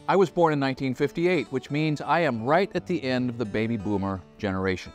I was born in 1958, which means I am right at the end of the baby boomer generation.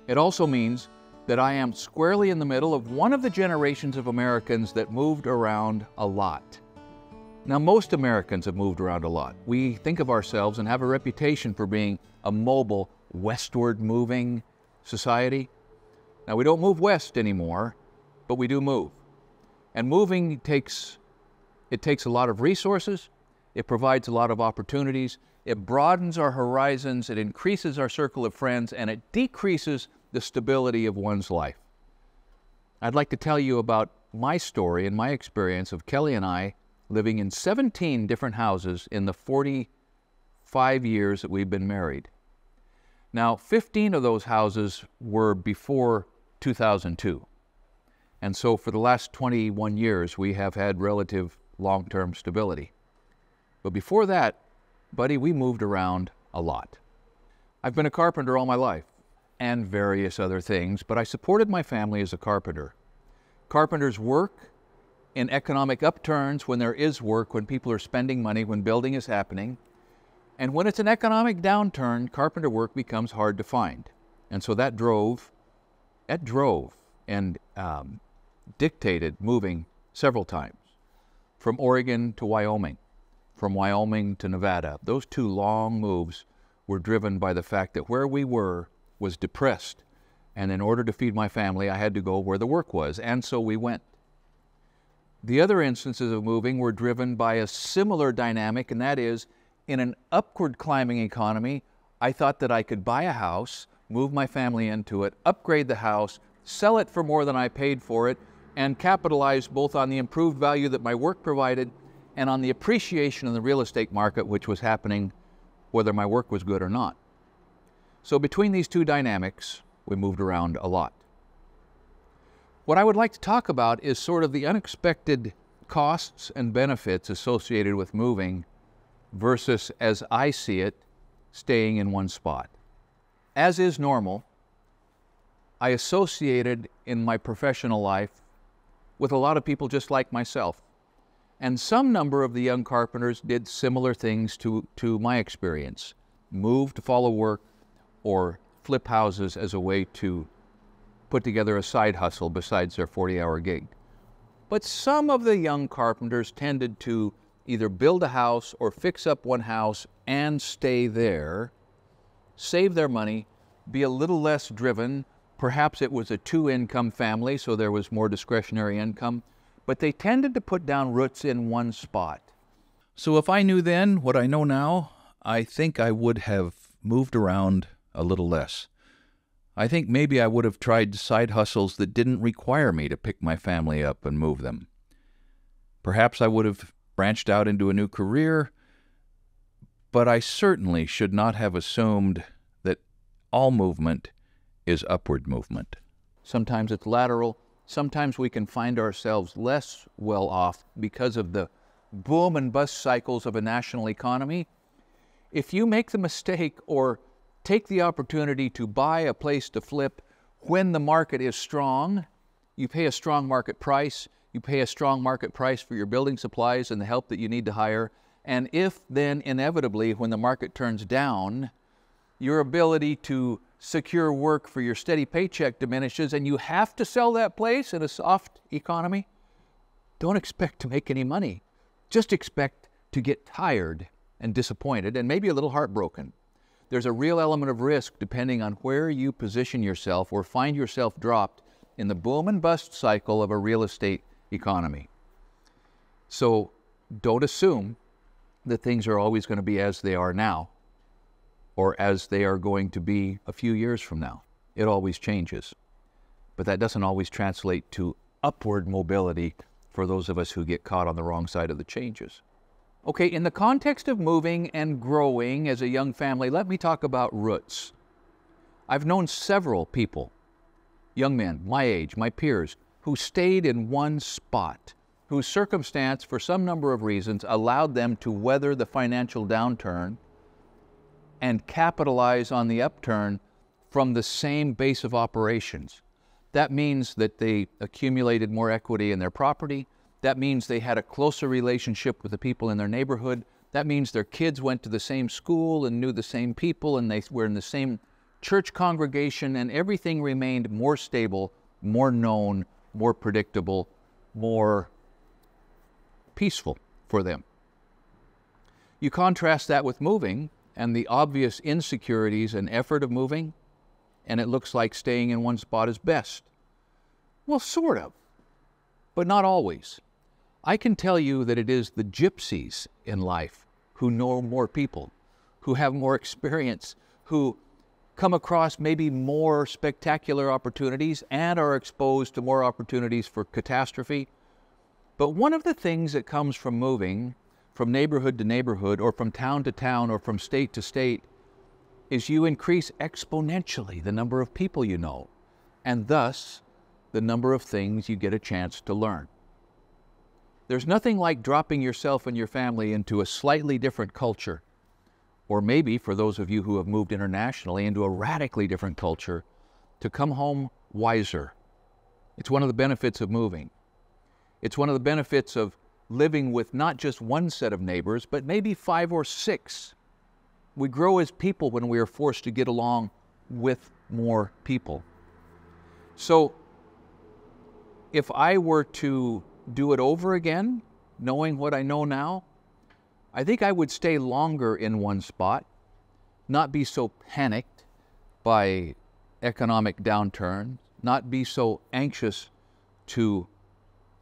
It also means that I am squarely in the middle of one of the generations of Americans that moved around a lot. Now, most Americans have moved around a lot. We think of ourselves and have a reputation for being a mobile, westward moving society. Now, we don't move west anymore, but we do move. And moving takes a lot of resources, it provides a lot of opportunities, it broadens our horizons, it increases our circle of friends, and it decreases the stability of one's life. I'd like to tell you about my story and my experience of Kelly and I living in 17 different houses in the 45 years that we've been married. Now, 15 of those houses were before 2002. And so for the last 21 years, we have had relative long-term stability. But before that, buddy, we moved around a lot. I've been a carpenter all my life and various other things, but I supported my family as a carpenter. Carpenters work in economic upturns when there is work, when people are spending money, when building is happening. And when it's an economic downturn, carpenter work becomes hard to find. And so that drove and dictated moving several times from Oregon to Wyoming, from Wyoming to Nevada. Those two long moves were driven by the fact that where we were was depressed. And in order to feed my family, I had to go where the work was. And so we went. The other instances of moving were driven by a similar dynamic, and that is, in an upward climbing economy, I thought that I could buy a house, move my family into it, upgrade the house, sell it for more than I paid for it, and capitalize both on the improved value that my work provided and on the appreciation in the real estate market, which was happening whether my work was good or not. So between these two dynamics, we moved around a lot. What I would like to talk about is sort of the unexpected costs and benefits associated with moving versus, as I see it, staying in one spot. As is normal, I associated in my professional life with a lot of people just like myself. And some number of the young carpenters did similar things to my experience. Move to follow work or flip houses as a way to put together a side hustle besides their 40-hour gig. But some of the young carpenters tended to either build a house or fix up one house and stay there, save their money, be a little less driven. Perhaps it was a two-income family, so there was more discretionary income, but they tended to put down roots in one spot. So if I knew then what I know now, I think I would have moved around a little less. I think maybe I would have tried side hustles that didn't require me to pick my family up and move them. Perhaps I would have branched out into a new career, but I certainly should not have assumed that all movement is upward movement. Sometimes it's lateral. Sometimes we can find ourselves less well off because of the boom and bust cycles of a national economy. If you make the mistake or take the opportunity to buy a place to flip when the market is strong, you pay a strong market price, you pay a strong market price for your building supplies and the help that you need to hire, and if then inevitably when the market turns down, your ability to secure work for your steady paycheck diminishes and you have to sell that place in a soft economy, don't expect to make any money. Just expect to get tired and disappointed and maybe a little heartbroken. There's a real element of risk depending on where you position yourself or find yourself dropped in the boom and bust cycle of a real estate economy. So don't assume that things are always going to be as they are now or as they are going to be a few years from now. It always changes. But that doesn't always translate to upward mobility for those of us who get caught on the wrong side of the changes. Okay, in the context of moving and growing as a young family, let me talk about roots. I've known several people, young men, my age, my peers, who stayed in one spot, whose circumstance, for some number of reasons, allowed them to weather the financial downturn and capitalize on the upturn from the same base of operations. That means that they accumulated more equity in their property. That means they had a closer relationship with the people in their neighborhood. That means their kids went to the same school and knew the same people, and they were in the same church congregation, and everything remained more stable, more known, more predictable, more peaceful for them. You contrast that with moving and the obvious insecurities and effort of moving, and it looks like staying in one spot is best. Well, sort of, but not always. I can tell you that it is the gypsies in life who know more people, who have more experience, who come across maybe more spectacular opportunities and are exposed to more opportunities for catastrophe. But one of the things that comes from moving from neighborhood to neighborhood, or from town to town, or from state to state, is you increase exponentially the number of people you know, and thus the number of things you get a chance to learn. There's nothing like dropping yourself and your family into a slightly different culture, or maybe, for those of you who have moved internationally, into a radically different culture, to come home wiser. It's one of the benefits of moving. It's one of the benefits of living with not just one set of neighbors, but maybe 5 or 6. We grow as people when we are forced to get along with more people. So, if I were to do it over again, knowing what I know now, I think I would stay longer in one spot, not be so panicked by economic downturn, not be so anxious to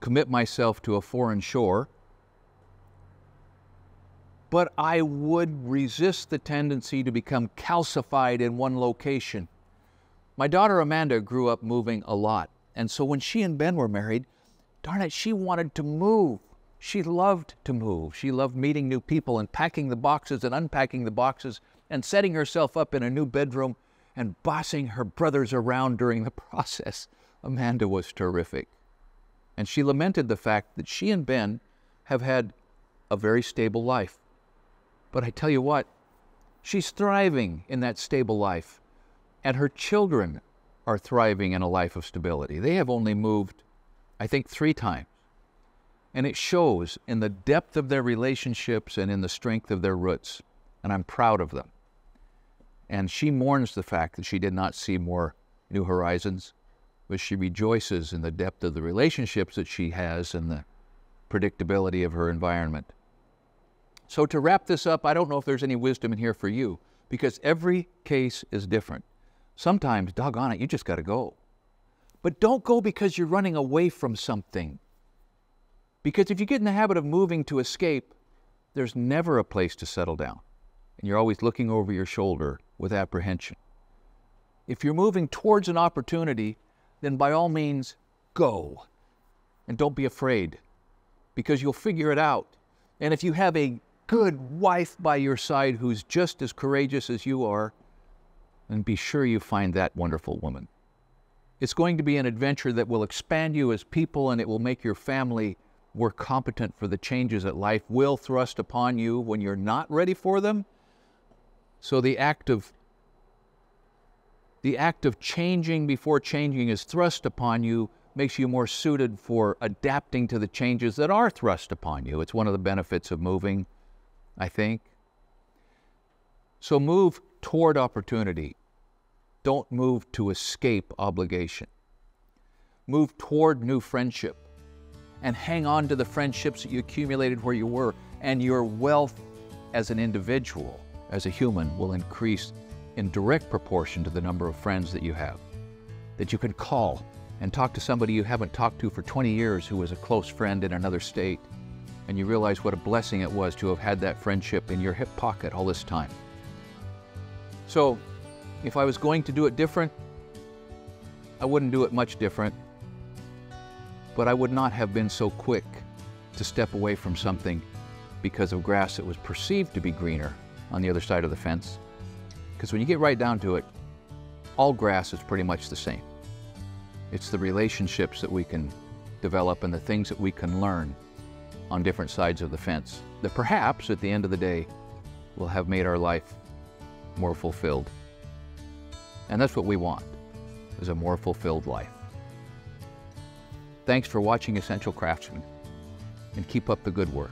commit myself to a foreign shore, but I would resist the tendency to become calcified in one location. My daughter Amanda grew up moving a lot, and so when she and Ben were married, darn it, she wanted to move. She loved to move. She loved meeting new people and packing the boxes and unpacking the boxes and setting herself up in a new bedroom and bossing her brothers around during the process. Amanda was terrific. And she lamented the fact that she and Ben have had a very stable life. But I tell you what, she's thriving in that stable life, and her children are thriving in a life of stability. They have only moved, I think, 3 times. And it shows in the depth of their relationships and in the strength of their roots. And I'm proud of them. And she mourns the fact that she did not see more new horizons, but she rejoices in the depth of the relationships that she has and the predictability of her environment. So to wrap this up, I don't know if there's any wisdom in here for you, because every case is different. Sometimes, doggone it, you just got to go. But don't go because you're running away from something. Because if you get in the habit of moving to escape, there's never a place to settle down. And you're always looking over your shoulder with apprehension. If you're moving towards an opportunity, then by all means, go. And don't be afraid, because you'll figure it out. And if you have a good wife by your side who's just as courageous as you are, then be sure you find that wonderful woman. It's going to be an adventure that will expand you as people, and it will make your family more competent for the changes that life will thrust upon you when you're not ready for them. So the act of changing before changing is thrust upon you makes you more suited for adapting to the changes that are thrust upon you. It's one of the benefits of moving, I think. So move toward opportunity. Don't move to escape obligation. Move toward new friendship and hang on to the friendships that you accumulated where you were, and your wealth as an individual, as a human, will increase in direct proportion to the number of friends that you have, that you can call and talk to somebody you haven't talked to for 20 years who was a close friend in another state, and you realize what a blessing it was to have had that friendship in your hip pocket all this time. So, if I was going to do it different, I wouldn't do it much different, but I would not have been so quick to step away from something because of grass that was perceived to be greener on the other side of the fence. Because when you get right down to it, all grass is pretty much the same. It's the relationships that we can develop and the things that we can learn on different sides of the fence that perhaps at the end of the day will have made our life more fulfilled. And that's what we want, is a more fulfilled life. Thanks for watching Essential Craftsman, and keep up the good work.